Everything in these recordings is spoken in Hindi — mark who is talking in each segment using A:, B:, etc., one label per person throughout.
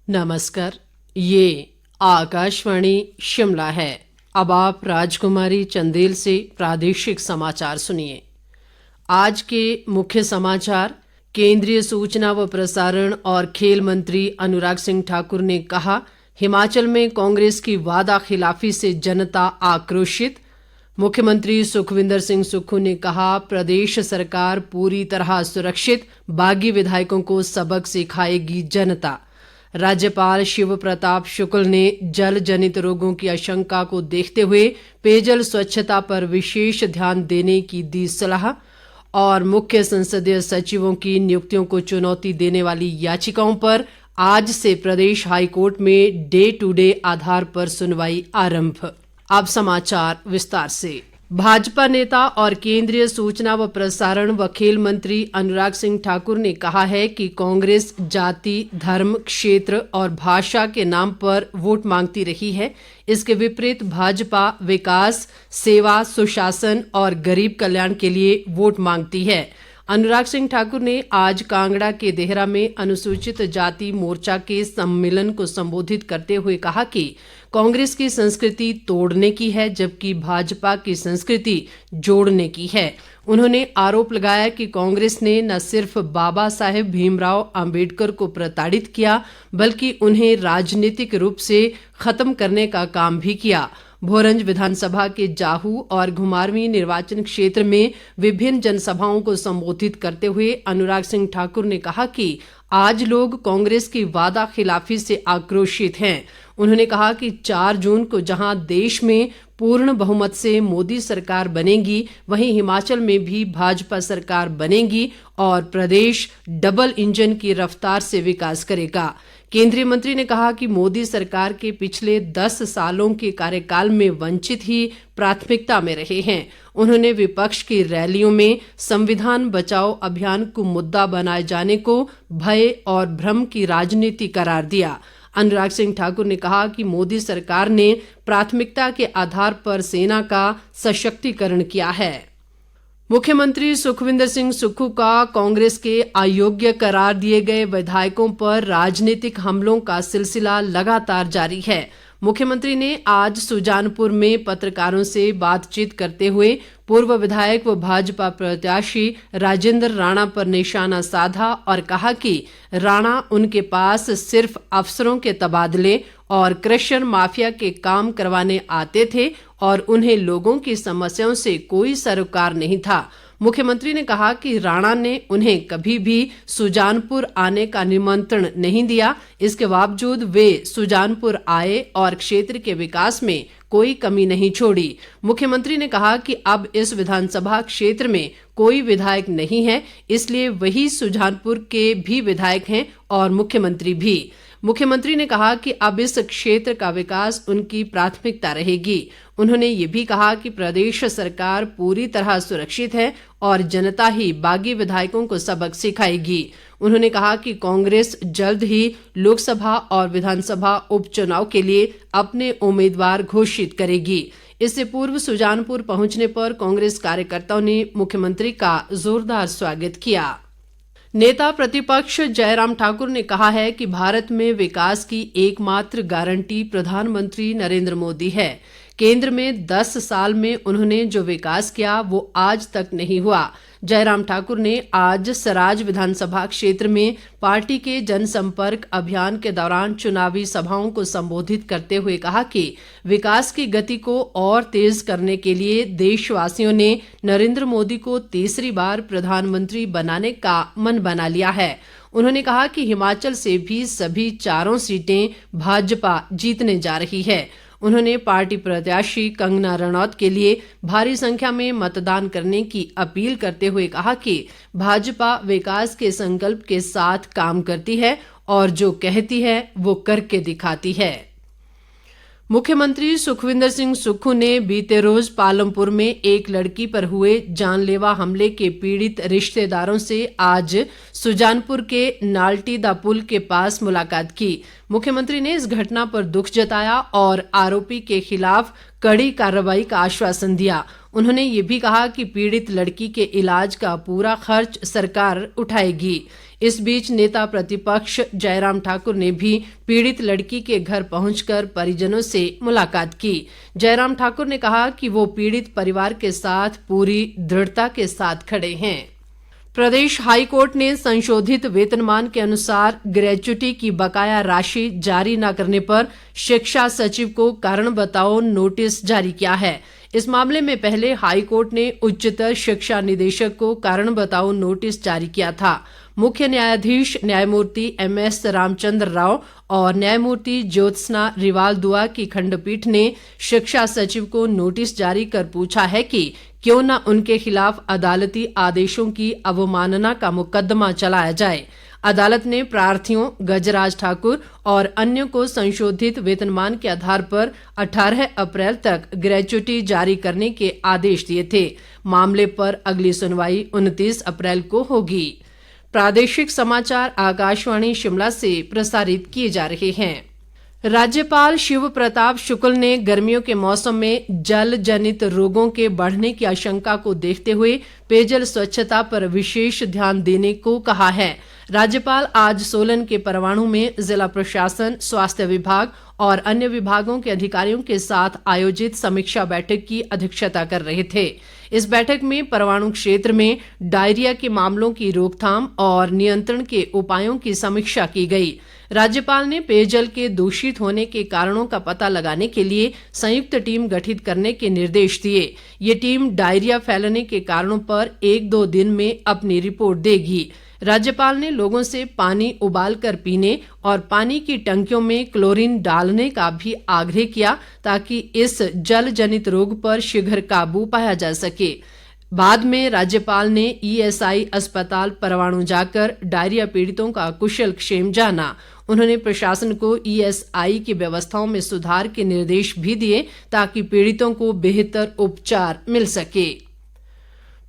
A: नमस्कार, ये आकाशवाणी शिमला है। अब आप राजकुमारी चंदेल से प्रादेशिक समाचार सुनिए। आज के मुख्य समाचार। केंद्रीय सूचना व प्रसारण और खेल मंत्री अनुराग सिंह ठाकुर ने कहा, हिमाचल में कांग्रेस की वादा खिलाफी से जनता आक्रोशित। मुख्यमंत्री सुखविंदर सिंह सुक्खू ने कहा, प्रदेश सरकार पूरी तरह सुरक्षित, बागी विधायकों को सबक सिखाएगी जनता। राज्यपाल शिव प्रताप शुक्ल ने जल जनित रोगों की आशंका को देखते हुए पेयजल स्वच्छता पर विशेष ध्यान देने की दी सलाह। और मुख्य संसदीय सचिवों की नियुक्तियों को चुनौती देने वाली याचिकाओं पर आज से प्रदेश हाईकोर्ट में डे टू डे आधार पर सुनवाई आरंभ। अब समाचार विस्तार से। भाजपा नेता और केंद्रीय सूचना व प्रसारण व खेल मंत्री अनुराग सिंह ठाकुर ने कहा है कि कांग्रेस जाति, धर्म, क्षेत्र और भाषा के नाम पर वोट मांगती रही है। इसके विपरीत भाजपा विकास, सेवा, सुशासन और गरीब कल्याण के लिए वोट मांगती है। अनुराग सिंह ठाकुर ने आज कांगड़ा के देहरा में अनुसूचित जाति मोर्चा के सम्मेलन को संबोधित करते हुए कहा कि कांग्रेस की संस्कृति तोड़ने की है, जबकि भाजपा की संस्कृति जोड़ने की है। उन्होंने आरोप लगाया कि कांग्रेस ने न सिर्फ बाबा साहेब भीमराव अंबेडकर को प्रताड़ित किया, बल्कि उन्हें राजनीतिक रूप से खत्म करने का काम भी किया। भोरंज विधानसभा के जाहू और घुमारवीं निर्वाचन क्षेत्र में विभिन्न जनसभाओं को संबोधित करते हुए अनुराग सिंह ठाकुर ने कहा कि आज लोग कांग्रेस की वादा खिलाफी से आक्रोशित हैं। उन्होंने कहा कि 4 जून को जहां देश में पूर्ण बहुमत से मोदी सरकार बनेगी, वहीं हिमाचल में भी भाजपा सरकार बनेगी और प्रदेश डबल इंजन की रफ्तार से विकास करेगा। केंद्रीय मंत्री ने कहा कि मोदी सरकार के पिछले 10 सालों के कार्यकाल में वंचित ही प्राथमिकता में रहे हैं। उन्होंने विपक्ष की रैलियों में संविधान बचाओ अभियान को मुद्दा बनाए जाने को भय और भ्रम की राजनीति करार दिया। अनुराग सिंह ठाकुर ने कहा कि मोदी सरकार ने प्राथमिकता के आधार पर सेना का सशक्तिकरण किया है। मुख्यमंत्री सुखविंदर सिंह सुक्खू का कांग्रेस के अयोग्य करार दिए गए विधायकों पर राजनीतिक हमलों का सिलसिला लगातार जारी है। मुख्यमंत्री ने आज सुजानपुर में पत्रकारों से बातचीत करते हुए पूर्व विधायक व भाजपा प्रत्याशी राजेंद्र राणा पर निशाना साधा और कहा कि राणा उनके पास सिर्फ अफसरों के तबादले और क्रशर माफिया के काम करवाने आते थे और उन्हें लोगों की समस्याओं से कोई सरोकार नहीं था। मुख्यमंत्री ने कहा कि राणा ने उन्हें कभी भी सुजानपुर आने का निमंत्रण नहीं दिया। इसके बावजूद वे सुजानपुर आए और क्षेत्र के विकास में कोई कमी नहीं छोड़ी। मुख्यमंत्री ने कहा कि अब इस विधानसभा क्षेत्र में कोई विधायक नहीं है, इसलिए वही सुजानपुर के भी विधायक हैं और मुख्यमंत्री भी। मुख्यमंत्री ने कहा कि अब इस क्षेत्र का विकास उनकी प्राथमिकता रहेगी। उन्होंने ये भी कहा कि प्रदेश सरकार पूरी तरह सुरक्षित है और जनता ही बागी विधायकों को सबक सिखाएगी। उन्होंने कहा कि कांग्रेस जल्द ही लोकसभा और विधानसभा उपचुनाव के लिए अपने उम्मीदवार घोषित करेगी। इससे पूर्व सुजानपुर पहुंचने पर कांग्रेस कार्यकर्ताओं ने मुख्यमंत्री का जोरदार स्वागत किया। नेता प्रतिपक्ष जयराम ठाकुर ने कहा है कि भारत में विकास की एकमात्र गारंटी प्रधानमंत्री नरेंद्र मोदी है। केंद्र में 10 साल में उन्होंने जो विकास किया वो आज तक नहीं हुआ। जयराम ठाकुर ने आज सराज विधानसभा क्षेत्र में पार्टी के जनसंपर्क अभियान के दौरान चुनावी सभाओं को संबोधित करते हुए कहा कि विकास की गति को और तेज करने के लिए देशवासियों ने नरेंद्र मोदी को तीसरी बार प्रधानमंत्री बनाने का मन बना लिया है। उन्होंने कहा कि हिमाचल से भी सभी 4 सीटें भाजपा जीतने जा रही है। उन्होंने पार्टी प्रत्याशी कंगना रणौत के लिए भारी संख्या में मतदान करने की अपील करते हुए कहा कि भाजपा विकास के संकल्प के साथ काम करती है और जो कहती है वो करके दिखाती है। मुख्यमंत्री सुखविंदर सिंह सुक्खू ने बीते रोज पालमपुर में एक लड़की पर हुए जानलेवा हमले के पीड़ित रिश्तेदारों से आज सुजानपुर के नाल्टीदा पुल के पास मुलाकात की। मुख्यमंत्री ने इस घटना पर दुख जताया और आरोपी के खिलाफ कड़ी कार्रवाई का आश्वासन दिया। उन्होंने ये भी कहा कि पीड़ित लड़की के इलाज का पूरा खर्च सरकार उठाएगी। इस बीच नेता प्रतिपक्ष जयराम ठाकुर ने भी पीड़ित लड़की के घर पहुंचकर परिजनों से मुलाकात की। जयराम ठाकुर ने कहा कि वो पीड़ित परिवार के साथ पूरी दृढ़ता के साथ खड़े हैं। प्रदेश हाईकोर्ट ने संशोधित वेतनमान के अनुसार ग्रेच्युटी की बकाया राशि जारी न करने पर शिक्षा सचिव को कारण बताओ नोटिस जारी किया है। इस मामले में पहले हाईकोर्ट ने उच्चतर शिक्षा निदेशक को कारण बताओ नोटिस जारी किया था। मुख्य न्यायाधीश न्यायमूर्ति एमएस रामचंद्र राव और न्यायमूर्ति ज्योत्सना रिवाल दुआ की खंडपीठ ने शिक्षा सचिव को नोटिस जारी कर पूछा है कि क्यों न उनके खिलाफ अदालती आदेशों की अवमानना का मुकदमा चलाया जाए। अदालत ने प्रार्थियों गजराज ठाकुर और अन्यों को संशोधित वेतनमान के आधार पर 18 अप्रैल तक ग्रेच्युटी जारी करने के आदेश दिए थे। मामले पर अगली सुनवाई 29 अप्रैल को होगी। प्रादेशिक समाचार आकाशवाणी शिमला से प्रसारित किए जा रहे हैं। राज्यपाल शिव प्रताप शुक्ल ने गर्मियों के मौसम में जल जनित रोगों के बढ़ने की आशंका को देखते हुए पेयजल स्वच्छता पर विशेष ध्यान देने को कहा है। राज्यपाल आज सोलन के परवाणू में जिला प्रशासन, स्वास्थ्य विभाग और अन्य विभागों के अधिकारियों के साथ आयोजित समीक्षा बैठक की अध्यक्षता कर रहे थे। इस बैठक में परवाणू क्षेत्र में डायरिया के मामलों की रोकथाम और नियंत्रण के उपायों की समीक्षा की गई। राज्यपाल ने पेयजल के दूषित होने के कारणों का पता लगाने के लिए संयुक्त टीम गठित करने के निर्देश दिए। ये टीम डायरिया फैलने के कारणों पर 1-2 दिन में अपनी रिपोर्ट देगी। राज्यपाल ने लोगों से पानी उबालकर पीने और पानी की टंकियों में क्लोरीन डालने का भी आग्रह किया ताकि इस जल जनित रोग पर शीघ्र काबू पाया जा सके। बाद में राज्यपाल ने ईएसआई अस्पताल परवाणू जाकर डायरिया पीड़ितों का कुशल क्षेम जाना। उन्होंने प्रशासन को ईएसआई की व्यवस्थाओं में सुधार के निर्देश भी दिए ताकि पीड़ितों को बेहतर उपचार मिल सके।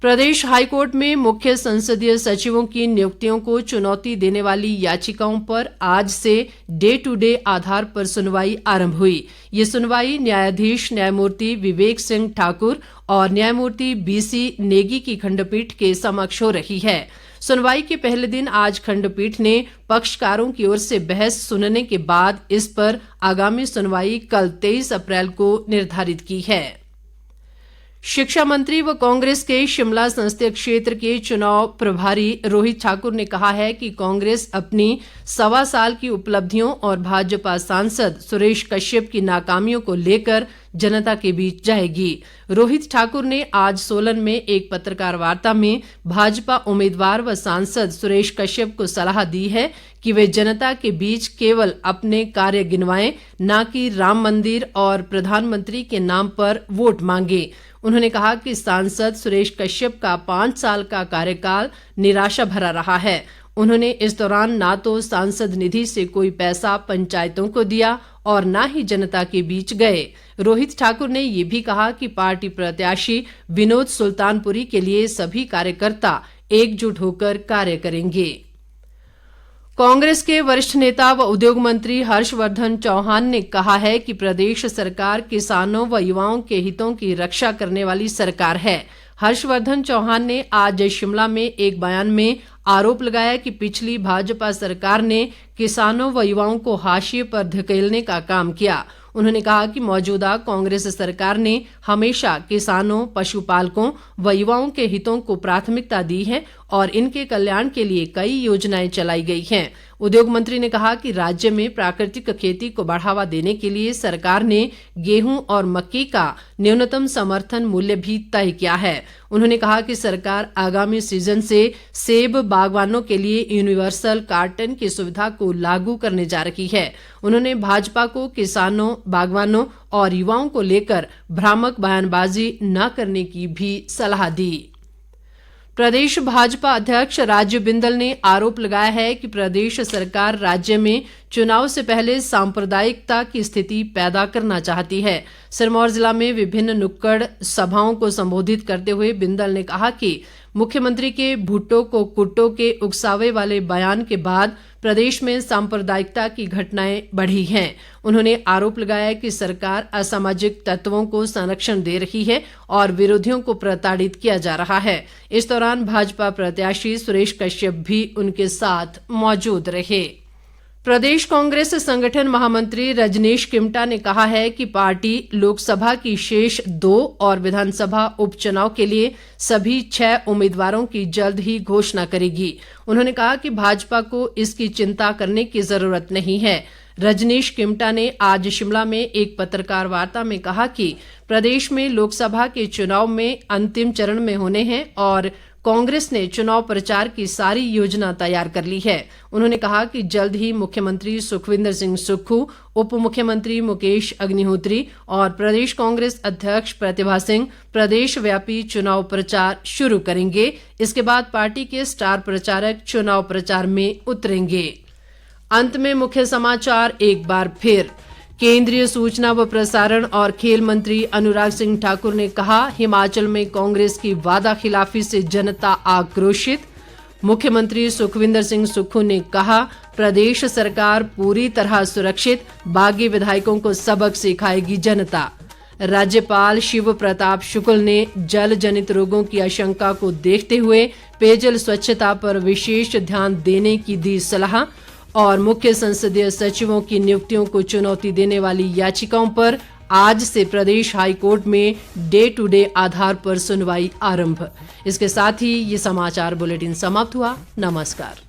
A: प्रदेश हाईकोर्ट में मुख्य संसदीय सचिवों की नियुक्तियों को चुनौती देने वाली याचिकाओं पर आज से डे टू डे आधार पर सुनवाई आरंभ हुई। ये सुनवाई न्यायाधीश न्यायमूर्ति विवेक सिंह ठाकुर और न्यायमूर्ति बीसी नेगी की खंडपीठ के समक्ष हो रही है। सुनवाई के पहले दिन आज खंडपीठ ने पक्षकारों की ओर से बहस सुनने के बाद इस पर आगामी सुनवाई कल 23 अप्रैल को निर्धारित की है। शिक्षा मंत्री व कांग्रेस के शिमला संसदीय क्षेत्र के चुनाव प्रभारी रोहित ठाकुर ने कहा है कि कांग्रेस अपनी 1.25 साल की उपलब्धियों और भाजपा सांसद सुरेश कश्यप की नाकामियों को लेकर जनता के बीच जाएगी। रोहित ठाकुर ने आज सोलन में एक पत्रकार वार्ता में भाजपा उम्मीदवार व सांसद सुरेश कश्यप को सलाह दी है कि वे जनता के बीच केवल अपने कार्य गिनवाएं, न कि राम मंदिर और प्रधानमंत्री के नाम पर वोट मांगे। उन्होंने कहा कि सांसद सुरेश कश्यप का 5 साल का कार्यकाल निराशा भरा रहा है। उन्होंने इस दौरान ना तो सांसद निधि से कोई पैसा पंचायतों को दिया और ना ही जनता के बीच गए। रोहित ठाकुर ने ये भी कहा कि पार्टी प्रत्याशी विनोद सुल्तानपुरी के लिए सभी कार्यकर्ता एकजुट होकर कार्य करेंगे। कांग्रेस के वरिष्ठ नेता व उद्योग मंत्री हर्षवर्धन चौहान ने कहा है कि प्रदेश सरकार किसानों व युवाओं के हितों की रक्षा करने वाली सरकार है। हर्षवर्धन चौहान ने आज शिमला में एक बयान में आरोप लगाया कि पिछली भाजपा सरकार ने किसानों व युवाओं को हाशिए पर धकेलने का काम किया। उन्होंने कहा कि मौजूदा कांग्रेस सरकार ने हमेशा किसानों, पशुपालकों व युवाओं के हितों को प्राथमिकता दी है और इनके कल्याण के लिए कई योजनाएं चलाई गई हैं। उद्योग मंत्री ने कहा कि राज्य में प्राकृतिक खेती को बढ़ावा देने के लिए सरकार ने गेहूं और मक्की का न्यूनतम समर्थन मूल्य भी तय किया है। उन्होंने कहा कि सरकार आगामी सीजन से सेब बागवानों के लिए यूनिवर्सल कार्टन की सुविधा को लागू करने जा रही है। उन्होंने भाजपा को किसानों, बागवानों और युवाओं को लेकर भ्रामक बयानबाजी न करने की भी सलाह दी। प्रदेश भाजपा अध्यक्ष राजीव बिंदल ने आरोप लगाया है कि प्रदेश सरकार राज्य में चुनाव से पहले सांप्रदायिकता की स्थिति पैदा करना चाहती है। सिरमौर जिला में विभिन्न नुक्कड़ सभाओं को संबोधित करते हुए बिंदल ने कहा कि मुख्यमंत्री के भुट्टो को कुट्टो के उकसावे वाले बयान के बाद प्रदेश में सांप्रदायिकता की घटनाएं बढ़ी हैं। उन्होंने आरोप लगाया कि सरकार असामाजिक तत्वों को संरक्षण दे रही है और विरोधियों को प्रताड़ित किया जा रहा है। इस दौरान भाजपा प्रत्याशी सुरेश कश्यप भी उनके साथ मौजूद रहे। प्रदेश कांग्रेस संगठन महामंत्री रजनीश किमटा ने कहा है कि पार्टी लोकसभा की शेष 2 और विधानसभा उपचुनाव के लिए सभी 6 उम्मीदवारों की जल्द ही घोषणा करेगी। उन्होंने कहा कि भाजपा को इसकी चिंता करने की जरूरत नहीं है। रजनीश किमटा ने आज शिमला में एक पत्रकार वार्ता में कहा कि प्रदेश में लोकसभा के चुनाव में अंतिम चरण में होने हैं और कांग्रेस ने चुनाव प्रचार की सारी योजना तैयार कर ली है। उन्होंने कहा कि जल्द ही मुख्यमंत्री सुखविंदर सिंह सुक्खू, उप मुख्यमंत्री मुकेश अग्निहोत्री और प्रदेश कांग्रेस अध्यक्ष प्रतिभा सिंह प्रदेश व्यापी चुनाव प्रचार शुरू करेंगे। इसके बाद पार्टी के स्टार प्रचारक चुनाव प्रचार में उतरेंगे। अंत में मुख्य समाचार एक बार फिर। केंद्रीय सूचना व प्रसारण और खेल मंत्री अनुराग सिंह ठाकुर ने कहा, हिमाचल में कांग्रेस की वादा खिलाफी से जनता आक्रोशित। मुख्यमंत्री सुखविंदर सिंह सुक्खू ने कहा, प्रदेश सरकार पूरी तरह सुरक्षित, बागी विधायकों को सबक सिखाएगी जनता। राज्यपाल शिव प्रताप शुक्ल ने जल जनित रोगों की आशंका को देखते हुए पेयजल स्वच्छता पर विशेष ध्यान देने की दी सलाह। और मुख्य संसदीय सचिवों की नियुक्तियों को चुनौती देने वाली याचिकाओं पर आज से प्रदेश हाईकोर्ट में डे टू डे आधार पर सुनवाई आरंभ। इसके साथ ही ये समाचार बुलेटिन समाप्त हुआ। नमस्कार।